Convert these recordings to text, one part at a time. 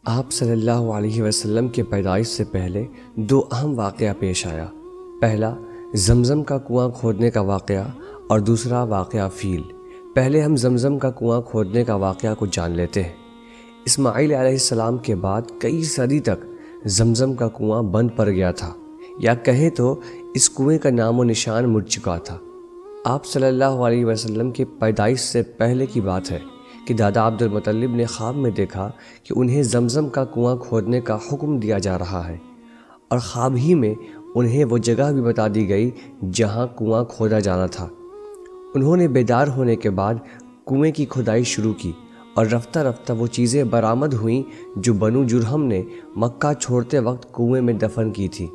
آپ صلی اللہ علیہ وسلم کے پیدائش سے پہلے دو اہم واقعہ پیش آیا۔ پہلا زمزم کا کنواں کھودنے کا واقعہ اور دوسرا واقعہ فیل۔ پہلے ہم زمزم کا کنواں کھودنے کا واقعہ کو جان لیتے ہیں۔ اسماعیل علیہ السلام کے بعد کئی صدی تک زمزم کا کنواں بند پڑ گیا تھا، یا کہیں تو اس کنویں کا نام و نشان مٹ چکا تھا۔ آپ صلی اللہ علیہ وسلم کے پیدائش سے پہلے کی بات ہے کہ دادا عبد المطلب نے خواب میں دیکھا کہ انہیں زمزم کا کنواں کھودنے کا حکم دیا جا رہا ہے، اور خواب ہی میں انہیں وہ جگہ بھی بتا دی گئی جہاں کنواں کھودا جانا تھا۔ انہوں نے بیدار ہونے کے بعد کنویں کی کھدائی شروع کی، اور رفتہ رفتہ وہ چیزیں برآمد ہوئیں جو بنو جرہم نے مکہ چھوڑتے وقت کنویں میں دفن کی تھی،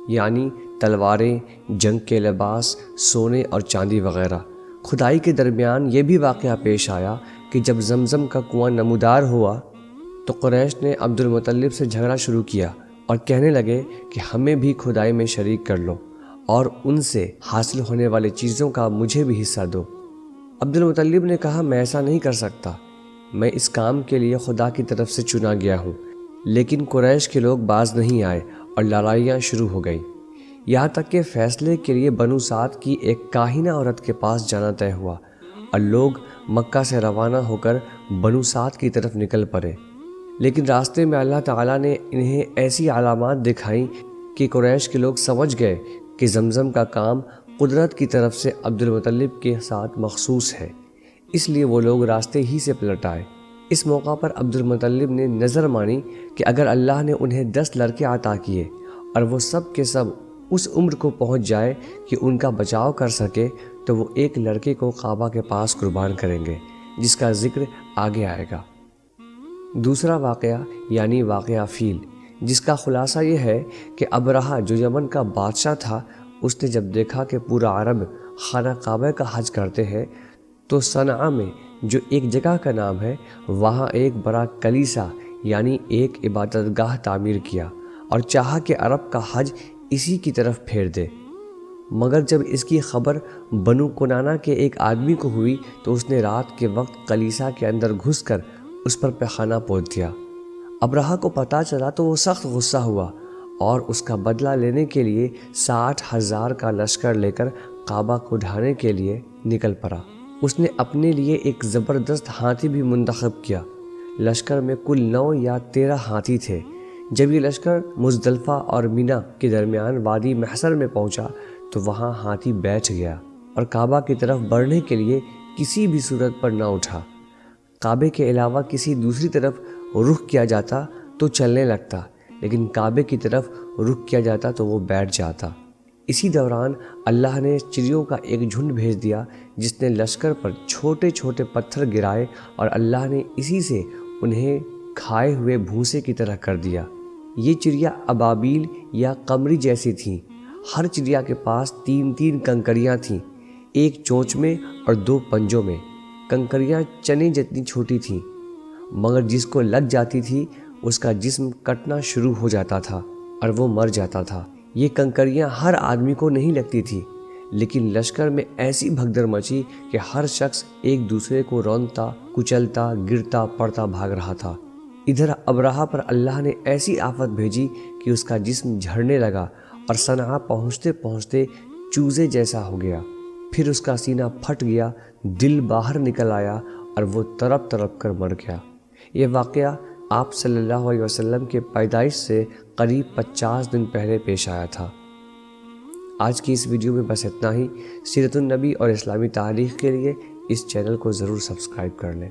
یعنی تلواریں، جنگ کے لباس، سونے اور چاندی وغیرہ۔ کھدائی کے درمیان یہ بھی واقعہ پیش آیا کہ جب زمزم کا کنواں نمودار ہوا تو قریش نے عبد المطلب سے جھگڑا شروع کیا اور کہنے لگے کہ ہمیں بھی کھدائی میں شریک کر لو اور ان سے حاصل ہونے والی چیزوں کا مجھے بھی حصہ دو۔ عبد المطلب نے کہا، میں ایسا نہیں کر سکتا، میں اس کام کے لیے خدا کی طرف سے چنا گیا ہوں۔ لیکن قریش کے لوگ باز نہیں آئے اور لڑائیاں شروع ہو گئیں، یہاں تک کہ فیصلے کے لیے بنو سعد کی ایک کاہنہ عورت کے پاس جانا طے ہوا، اور لوگ مکہ سے روانہ ہو کر بنو سعد کی طرف نکل پڑے۔ لیکن راستے میں اللہ تعالیٰ نے انہیں ایسی علامات دکھائیں کہ قریش کے لوگ سمجھ گئے کہ زمزم کا کام قدرت کی طرف سے عبد المطلب کے ساتھ مخصوص ہے، اس لیے وہ لوگ راستے ہی سے پلٹ آئے۔ اس موقع پر عبد المطلب نے نظر مانی کہ اگر اللہ نے انہیں 10 لڑکے عطا کیے اور وہ سب کے سب اس عمر کو پہنچ جائے کہ ان کا بچاؤ کر سکے تو وہ ایک لڑکے کو کعبہ کے پاس قربان کریں گے، جس کا ذکر آگے آئے گا۔ دوسرا واقعہ یعنی واقعہ فیل، جس کا خلاصہ یہ ہے کہ ابرہہ جو یمن کا بادشاہ تھا، اس نے جب دیکھا کہ پورا عرب خانہ کعبہ کا حج کرتے ہیں تو صنعاء میں جو ایک جگہ کا نام ہے وہاں ایک بڑا کلیسا یعنی ایک عبادت گاہ تعمیر کیا اور چاہا کہ عرب کا حج اسی کی طرف پھیر دے۔ مگر جب اس کی خبر بنو کنانہ کے ایک آدمی کو ہوئی تو اس نے رات کے وقت کلیسا کے اندر گھس کر اس پر پیخانہ پوچھ دیا۔ ابرہہ کو پتہ چلا تو وہ سخت غصہ ہوا اور اس کا بدلہ لینے کے لیے 60,000 کا لشکر لے کر کعبہ کو ڈھانے کے لیے نکل پڑا۔ اس نے اپنے لیے ایک زبردست ہاتھی بھی منتخب کیا۔ لشکر میں کل 9 یا 13 ہاتھی تھے۔ جب یہ لشکر مزدلفہ اور مینا کے درمیان وادی محصر میں پہنچا تو وہاں ہاتھی بیٹھ گیا اور کعبہ کی طرف بڑھنے کے لیے کسی بھی صورت پر نہ اٹھا۔ کعبے کے علاوہ کسی دوسری طرف رخ کیا جاتا تو چلنے لگتا، لیکن کعبے کی طرف رخ کیا جاتا تو وہ بیٹھ جاتا۔ اسی دوران اللہ نے چڑیوں کا ایک جھنڈ بھیج دیا جس نے لشکر پر چھوٹے چھوٹے پتھر گرائے اور اللہ نے اسی سے انہیں کھائے ہوئے بھوسے کی طرح کر دیا۔ یہ چڑیا ابابیل یا قمری جیسی تھیں۔ ہر چڑیا کے پاس 3 کنکریاں تھیں، ایک چونچ میں اور 2 پنجوں میں۔ کنکریاں چنے جتنی چھوٹی تھیں، مگر جس کو لگ جاتی تھی اس کا جسم کٹنا شروع ہو جاتا تھا اور وہ مر جاتا تھا۔ یہ کنکریاں ہر آدمی کو نہیں لگتی تھی، لیکن لشکر میں ایسی بھگدڑ مچی کہ ہر شخص ایک دوسرے کو رونتا، کچلتا، گرتا پڑتا بھاگ رہا تھا۔ ادھر ابرہہ پر اللہ نے ایسی آفت بھیجی کہ اس کا جسم جھڑنے لگا اور صنعاء پہنچتے پہنچتے چوزے جیسا ہو گیا۔ پھر اس کا سینہ پھٹ گیا، دل باہر نکل آیا اور وہ تڑپ تڑپ کر مر گیا۔ یہ واقعہ آپ صلی اللہ علیہ وسلم کے پیدائش سے قریب 50 دن پہلے پیش آیا تھا۔ آج کی اس ویڈیو میں بس اتنا ہی۔ سیرت النبی اور اسلامی تاریخ کے لیے اس چینل کو ضرور سبسکرائب کر لیں۔